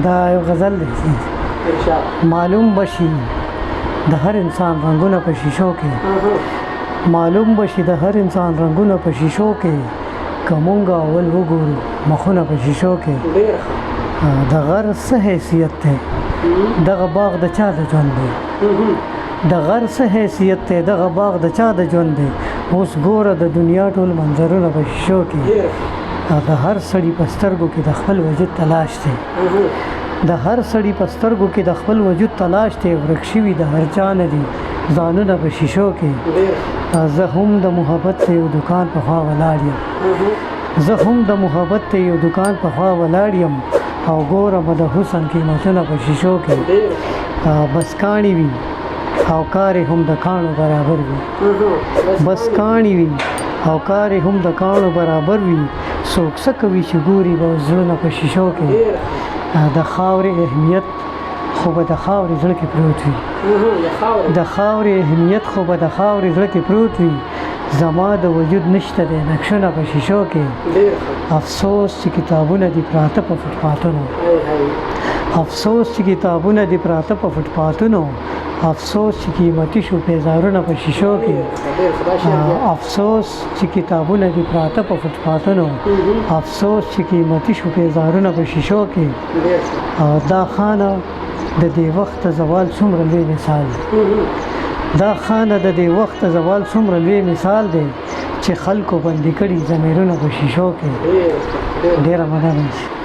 دا یو غزل دی. معلوم بشي د هر انسان رنگونه په شیشو کې، معلوم بشي د هر انسان رنگونه په شیشو کې، کومونګه اول وګورو مخونه په شیشو کې. د غر څه حیثیت دی دغه باغ د چا د ژوند دی، د غر څه حیثیت دی دغه باغ د چا د ژوند دی. اوس ګوره د دنیا ټول منظرونه په شیشو کې، د هر سړي په سترګو کې د خپل وجود تلاش دی، د هر سړي په سترګو کې د خپل وجود تلاش دی. ورک شوي د هر چا نه دي ځانونه په شیشو کې. زه هم د محبت ته یو دکان په خوا ولاړ یم، زه هم د محبت ته یو دکان په خوا ولاړ یم، او ګورم د حسن قیمتونه په شیشو کې. بس کاڼي وي او کار هم د کاڼو برابر وي، بس کاڼي وي او کار هم د کاڼو برابر وي. څوک څه کوي چې ګوري به زړونه په شیشو کې. د خاورې اهمیت خو به د خاورې زړه کې پروت وي، د خاورې اهمیت خو به د خاورې زړه کې پروت وي. زما د وجود نشته دی نقشونه په شیشو کې. افسوس چې کتابونه دي پراته په فوټپاتونو، افسوس چې کتابونه دي پراته په فوټپاتونو، افسوس چې قیمتي شو پیزارونه په شیشو کې. افسوس چې کتابونه دي پراته په فوټپاتونو، افسوس چې قیمتي شو پیزارونه په شیشو کې. دا خانه د دې وخت زوال څومره لوی مثال دی، دا خانه د دې وخت زوال څومره لوی مثال دی چې خلکو بندي کړي ضمیرونه په شیشو کې. ډېره مننه.